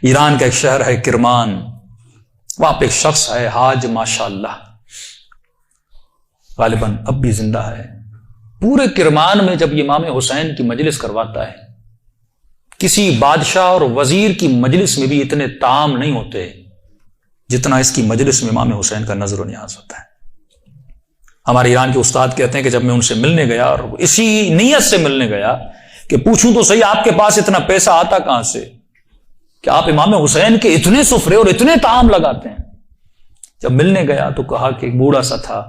Iran का एक शहर है किरमान, वहां पे एक शख्स है हाज माशाअल्लाह, गालिबन अब भी जिंदा है। पूरे किरमान में जब इमाम हुसैन की मजलिस करवाता है, किसी बादशाह और वजीर की मजलिस में भी इतने ताम नहीं होते जितना इसकी मजलिस में इमाम हुसैन का नजर न्याज होता है। हमारे ईरान के उस्ताद कहते हैं कि जब मैं उनसे मिलने गया, और इसी नीयत से मिलने गया कि पूछूं तो सही आपके पास इतना पैसा आता कहां से कि आप इमाम हुसैन के इतने सुफरे और इतने ताम लगाते हैं। जब मिलने गया तो कहा कि एक बूढ़ा सा था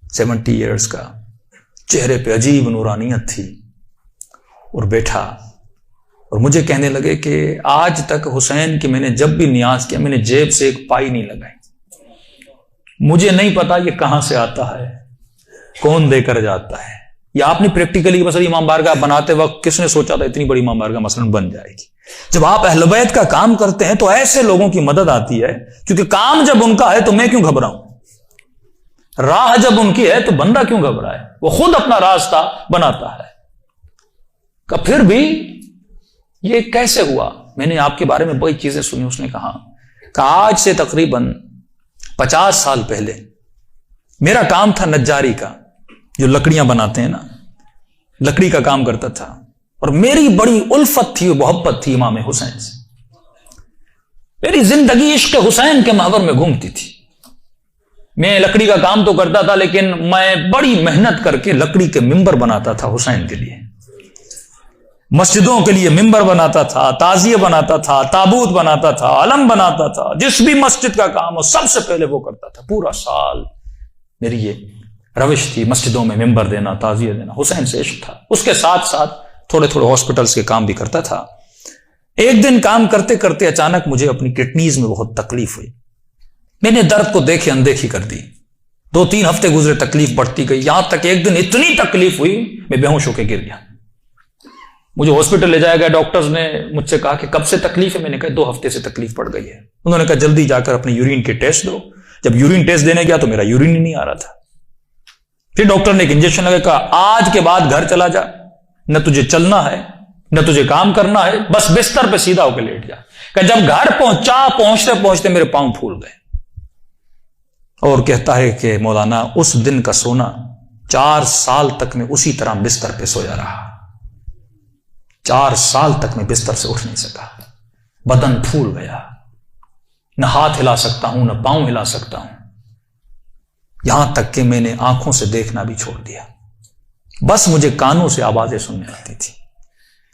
70 ईयर्स का, चेहरे पे अजीब नूरानियत थी, और बैठा और मुझे कहने लगे कि आज तक हुसैन की मैंने जब भी नियाज किया मैंने जेब से एक पाई नहीं लगाई, मुझे नहीं पता ये कहां से आता है, कौन देकर जाता है। या आपने प्रैक्टिकली मसलन इमाम बारगाह बनाते वक्त किसने सोचा था इतनी बड़ी इमाम बारगाह मसलन बन जाएगी। जब आप अहले बैत का काम करते हैं तो ऐसे लोगों की मदद आती है, क्योंकि काम जब उनका है तो मैं क्यों घबराऊं, राह जब उनकी है तो बंदा क्यों घबराए, वो खुद अपना रास्ता बनाता है। का फिर भी ये कैसे हुआ, मैंने आपके बारे में बड़ी चीजें सुनी। उसने कहा कि आज से तकरीबन 50 साल पहले मेरा काम था नज्जारी का, जो लकड़ियां बनाते हैं ना, लकड़ी का काम करता था, और मेरी बड़ी उल्फत थी, मोहब्बत थी इमाम हुसैन से। मेरी जिंदगी इश्क हुसैन के महवर में घूमती थी। मैं लकड़ी का काम तो करता था, लेकिन मैं बड़ी मेहनत करके लकड़ी के मिंबर बनाता था हुसैन के लिए, मस्जिदों के लिए मिंबर बनाता था, ताजिए बनाता था, ताबूत बनाता था, अलम बनाता था। जिस भी मस्जिद का काम हो सबसे पहले वो करता था। पूरा साल मेरी ये रविश थी, मस्जिदों में मिंबर देना, ताजिए देना। हुसैन से इश्क था। उसके साथ साथ थोड़े थोड़े हॉस्पिटल्स के काम भी करता था। एक दिन काम करते करते अचानक मुझे अपनी किडनीज में बहुत तकलीफ हुई। मैंने दर्द को देखे अनदेखी कर दी। 2-3 हफ्ते गुजरे, तकलीफ बढ़ती गई, यहां तक एक दिन इतनी तकलीफ हुई मैं बेहोश होकर गिर गया। मुझे हॉस्पिटल ले जाया गया। डॉक्टर्स ने मुझसे कहा कि कब से तकलीफ है। मैंने कहा 2 हफ्ते से तकलीफ पड़ गई है। उन्होंने कहा जल्दी जाकर अपने यूरिन के टेस्ट दो। जब यूरिन टेस्ट देने गया तो मेरा यूरिन ही नहीं आ रहा था। फिर डॉक्टर ने एक इंजेक्शन लगा, कहा आज के बाद घर चला जा, न तुझे चलना है न तुझे काम करना है, बस बिस्तर पे सीधा होकर लेट जा। कहा जब घर पहुंचते पहुंचते मेरे पांव फूल गए। और कहता है कि मौलाना उस दिन का सोना 4 साल तक मैं उसी तरह बिस्तर पे सोया रहा। 4 साल तक मैं बिस्तर से उठ नहीं सका, बदन फूल गया, न हाथ हिला सकता हूं न पांव हिला सकता हूं, यहां तक कि मैंने आंखों से देखना भी छोड़ दिया, बस मुझे कानों से आवाजें सुनने आती थी।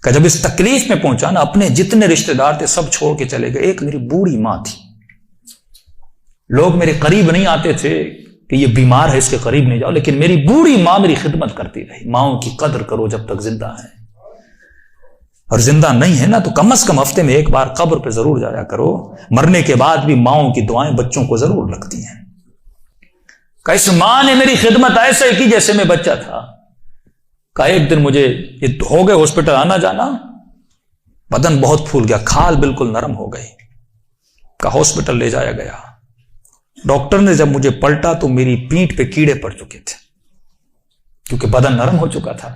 कि जब इस तकलीफ में पहुंचा ना, अपने जितने रिश्तेदार थे सब छोड़ के चले गए। एक मेरी बूढ़ी मां थी, लोग मेरे करीब नहीं आते थे कि ये बीमार है इसके करीब नहीं जाओ, लेकिन मेरी बूढ़ी मां मेरी खिदमत करती रही। माओं की कदर करो जब तक जिंदा है, और जिंदा नहीं है ना तो कम से कम हफ्ते में एक बार कब्र पे जरूर जाया करो। मरने के बाद भी माओं की दुआएं बच्चों को जरूर लगती हैं। इस मां ने मेरी खिदमत ऐसे की जैसे मैं बच्चा था। का एक दिन मुझे ये हो गए हॉस्पिटल आना जाना, बदन बहुत फूल गया, खाल बिल्कुल नरम हो गई। का हॉस्पिटल ले जाया गया। डॉक्टर ने जब मुझे पलटा तो मेरी पीठ पे कीड़े पड़ चुके थे, क्योंकि बदन नरम हो चुका था।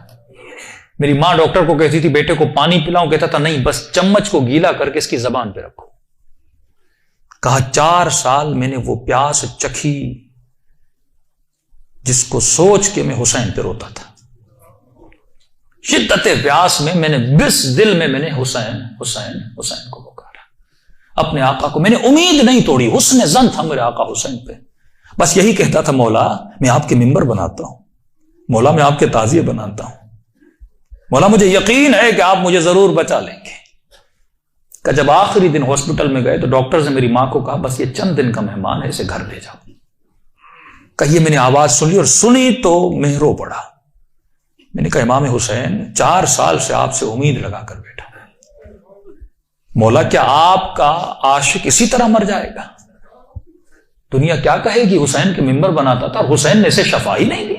मेरी मां डॉक्टर को कहती थी बेटे को पानी पिलाऊं, कहता था नहीं बस चम्मच को गीला करके इसकी जबान पे रखो। कहा 4 साल मैंने वो प्यास चखी जिसको सोच के मैं हुसैन पे रोता था। शिद्दत प्यास में मैंने बिस दिल में मैंने हुसैन हुसैन हुसैन को पुकारा। अपने आका को मैंने उम्मीद नहीं तोड़ी, हुस्न ज़न था मेरे आका हुसैन पे। बस यही कहता था मौला मैं आपके मिंबर बनाता हूं, मौला मैं आपके ताजिए बनाता हूं, मौला मुझे यकीन है कि आप मुझे जरूर बचा लेंगे। का जब आखिरी दिन हॉस्पिटल में गए तो डॉक्टर ने मेरी मां को कहा बस ये चंद दिन का मेहमान है, इसे घर ले जाओ। कहिए मैंने आवाज सुन ली, और सुनी तो मैं रो पड़ा। मैंने कहा इमाम हुसैन 4 साल से आपसे उम्मीद लगाकर बैठा, मौला क्या आपका आशिक इसी तरह मर जाएगा? दुनिया क्या कहेगी? हुसैन के मिंबर बनाता था और हुसैन ने इसे शफा ही नहीं दी।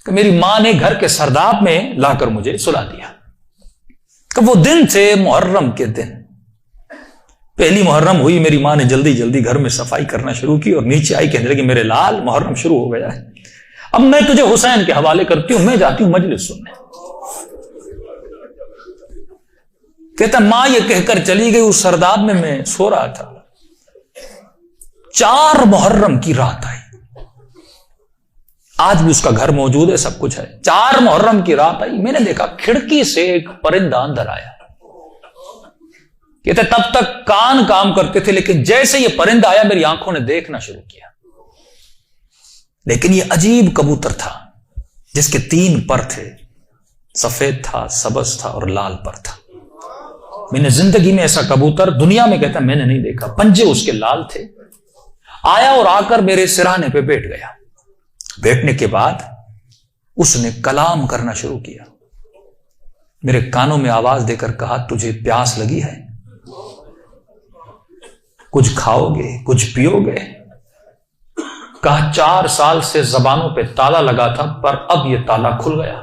कि मेरी मां ने घर के सरदाब में लाकर मुझे सुला दिया। कि वो दिन थे मुहर्रम के दिन, पहली मुहर्रम हुई, मेरी मां ने जल्दी जल्दी घर में सफाई करना शुरू की और नीचे आई, कहने लगी मेरे लाल मुहर्रम शुरू हो गया है, अब मैं तुझे हुसैन के हवाले करती हूं, मैं जाती हूं मजलिस सुनने। कहता मां ये कहकर चली गई, उस सरदाब में मैं सो रहा था, 4 मुहर्रम की रात आई। आज भी उसका घर मौजूद है, सब कुछ है। 4 मुहर्रम की रात आई, मैंने देखा खिड़की से एक परिंदा अंदर आया। कहते तब तक कान काम करते थे, लेकिन जैसे ये परिंदा आया मेरी आंखों ने देखना शुरू किया। लेकिन ये अजीब कबूतर था जिसके 3 पर थे, सफेद था, सबज था और लाल पर था। मैंने जिंदगी में ऐसा कबूतर दुनिया में कहता मैंने नहीं देखा। पंजे उसके लाल थे। आया और आकर मेरे सिरहाने पे बैठ गया। बैठने के बाद उसने कलाम करना शुरू किया। मेरे कानों में आवाज देकर कहा तुझे प्यास लगी है, कुछ खाओगे, कुछ पियोगे? कहा 4 साल से जबानों पे ताला लगा था, पर अब यह ताला खुल गया।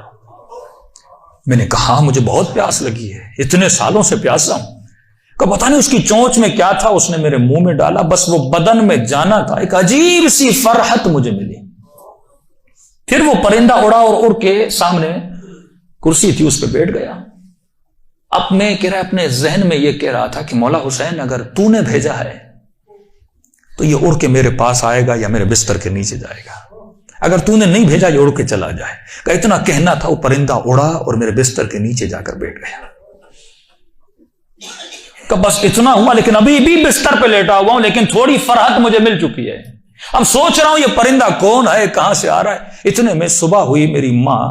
मैंने कहा मुझे बहुत प्यास लगी है, इतने सालों से प्यासा हूं। कहा पता नहीं उसकी चोंच में क्या था, उसने मेरे मुंह में डाला, बस वो बदन में जाना था। एक अजीब सी फरहत मुझे मिली। फिर वो परिंदा उड़ा और उड़ के सामने कुर्सी थी उस पर बैठ गया। अब मैं कह रहा अपने जहन में ये कह रहा था कि मौला हुसैन अगर तूने भेजा है तो ये उड़ के मेरे पास आएगा या मेरे बिस्तर के नीचे जाएगा, अगर तूने नहीं भेजा ये उड़ के चला जाए। का इतना कहना था, वो परिंदा उड़ा और मेरे बिस्तर के नीचे जाकर बैठ गया। का बस इतना हुआ, लेकिन अभी भी बिस्तर पे लेटा हुआ हूं, लेकिन थोड़ी फरहत मुझे मिल चुकी है। अब सोच रहा हूं ये परिंदा कौन है, कहां से आ रहा है। इतने में सुबह हुई, मेरी मां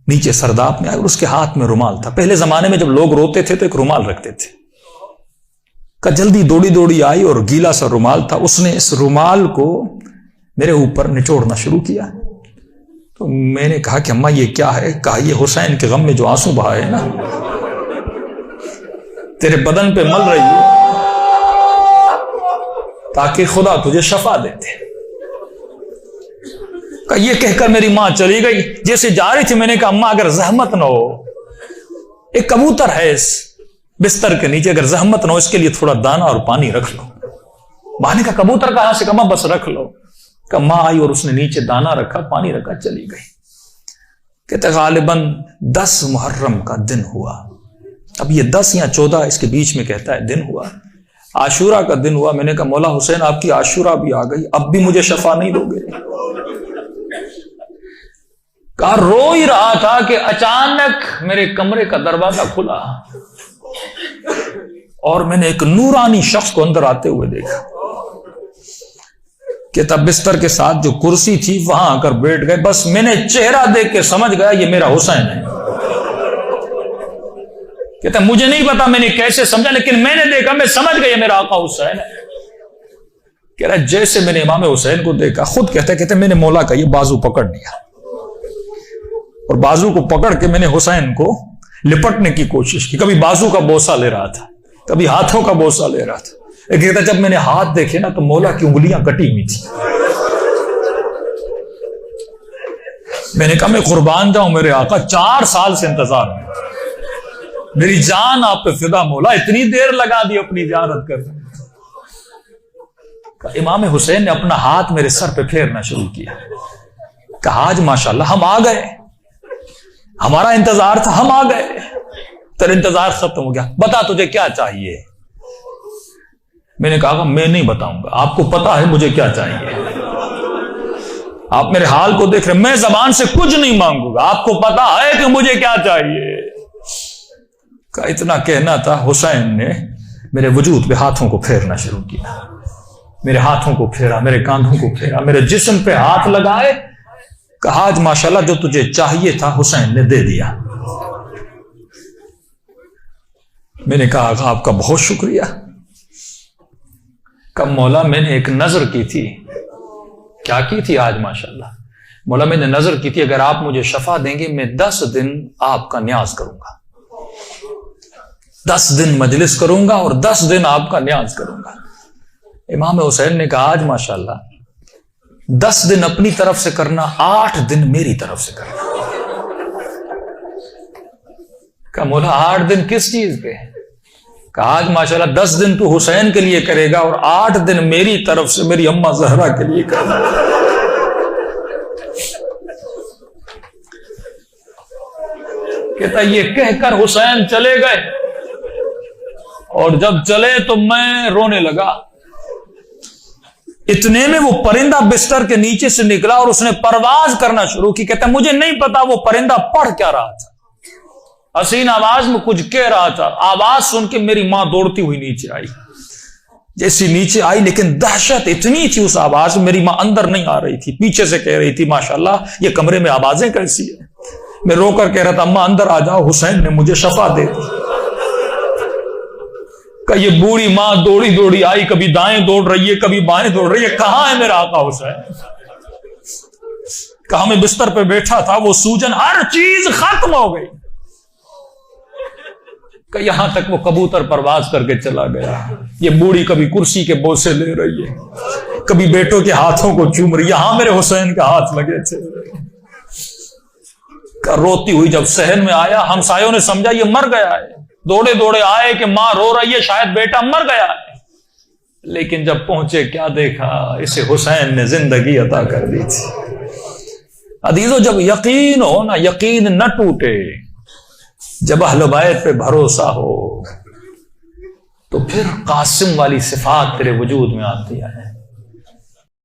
नीचे सरदाब में आई और उसके हाथ में रुमाल था। पहले जमाने में जब लोग रोते थे तो एक रुमाल रखते थे। का जल्दी दौड़ी दौड़ी आई और गीला सा रुमाल था, उसने इस रुमाल को मेरे ऊपर निचोड़ना शुरू किया। तो मैंने कहा कि अम्मा ये क्या है? कहा ये हुसैन के गम में जो आंसू बहाए है ना, तेरे बदन पे मल रही है ताकि खुदा तुझे शफा देते। ये कहकर मेरी मां चली गई। जैसे जा रही थी मैंने कहा अम्मा अगर जहमत ना हो, एक कबूतर है इस बिस्तर के नीचे, अगर जहमत ना हो इसके लिए थोड़ा दाना और पानी रख लो। माने का कबूतर कहां से? कमा बस रख लो। मां आई और उसने नीचे दाना रखा, पानी रखा, चली गई। कहते गालिबन 10 मुहर्रम का दिन हुआ। अब ये 10 या 14 इसके बीच में कहता है दिन हुआ। आशूरा का दिन हुआ। मैंने कहा मौला हुसैन आपकी आशूरा भी आ गई, अब भी मुझे शफा नहीं दोगे? कहा रो ही रहा था कि अचानक मेरे कमरे का दरवाजा खुला और मैंने एक नूरानी शख्स को अंदर आते हुए देखा। कि तब बिस्तर के साथ जो कुर्सी थी वहां आकर बैठ गए। बस मैंने चेहरा देख के समझ गया ये मेरा हुसैन है। कहता मुझे नहीं पता मैंने कैसे समझा, लेकिन मैंने देखा, मैं समझ गया मेरा आका हुसैन है। कह रहा जैसे मैंने इमाम हुसैन को देखा, खुद कहते मैंने मौला का ये बाजू पकड़ लिया और बाजू को पकड़ के मैंने हुसैन को लिपटने की कोशिश की। कभी बाजू का बोसा ले रहा था, कभी हाथों का बोसा ले रहा था। कहता जब मैंने हाथ देखे ना तो मौला की उंगलियां कटी हुई थी। मैंने कहा मैं कुर्बान जाऊं मेरे आका, 4 साल से इंतजार में, मेरी जान आप पे फिदा मौला, इतनी देर लगा दी अपनी जियारत करने। इमाम हुसैन ने अपना हाथ मेरे सर पे फेरना शुरू किया। कहा आज माशाल्लाह हम आ गए, हमारा इंतजार था, हम आ गए, तेरा इंतजार खत्म हो गया, बता तुझे क्या चाहिए। मैंने कहा मैं नहीं बताऊंगा, आपको पता है मुझे क्या चाहिए, आप मेरे हाल को देख रहे, मैं जबान से कुछ नहीं मांगूंगा, आपको पता है कि मुझे क्या चाहिए। का इतना कहना था, हुसैन ने मेरे वजूद पे हाथों को फेरना शुरू किया। मेरे हाथों को फेरा, मेरे कांधों को फेरा, मेरे जिस्म पे हाथ लगाए। कहा आज माशाल्लाह जो तुझे चाहिए था हुसैन ने दे दिया। मैंने कहा आपका बहुत शुक्रिया। कब मौला मैंने एक नजर की थी। क्या की थी आज माशाल्लाह? मौला मैंने नजर की थी अगर आप मुझे शफा देंगे मैं 10 दिन आपका न्याज करूंगा, 10 दिन मजलिस करूंगा और 10 दिन आपका न्याज करूंगा। इमाम हुसैन ने कहा आज माशाल्लाह 10 दिन अपनी तरफ से करना, 8 दिन मेरी तरफ से करना। कहा मौला 8 दिन किस चीज पे? कहा आज माशाल्लाह 10 दिन तू हुसैन के लिए करेगा और 8 दिन मेरी तरफ से मेरी अम्मा जहरा के लिए करना। कहता ये कहकर हुसैन चले गए। और जब चले तो मैं रोने लगा। इतने में वो परिंदा बिस्तर के नीचे से निकला और उसने परवाज करना शुरू की। कहता मुझे नहीं पता वो परिंदा पढ़ क्या रहा था, हसीन आवाज में कुछ कह रहा था। आवाज सुन के मेरी मां दौड़ती हुई नीचे आई। जैसी नीचे आई, लेकिन दहशत इतनी थी उस आवाज में, मेरी मां अंदर नहीं आ रही थी, पीछे से कह रही थी माशाल्लाह ये कमरे में आवाजें कैसी है। मैं रोकर कह रहा था अम्मा अंदर आ जाओ, हुसैन ने मुझे शफा दे दी। ये बूढ़ी मां दौड़ी दौड़ी आई, कभी दाएं दौड़ रही है कभी बाएं दौड़ रही है, कहां है मेरा आका हुसैन। कहा मैं बिस्तर पे बैठा था, वो सूजन हर चीज खत्म हो गई। यहां तक वो कबूतर परवाज करके चला गया। ये बूढ़ी कभी कुर्सी के बोसे ले रही है, कभी बेटों के हाथों को चूम रही है। यहां मेरे हुसैन के हाथ लगे थे। रोती हुई जब सहन में आया, हमसायों ने समझा ये मर गया है। दौड़े दौड़े आए कि मां रो रही है, शायद बेटा मर गया है। लेकिन जब पहुंचे क्या देखा, इसे हुसैन ने जिंदगी अता कर दी थी। अदीजों, जब यकीन हो ना, यकीन न टूटे, जब अहले बैत पे भरोसा हो, तो फिर कासिम वाली सिफात तेरे वजूद में आती है।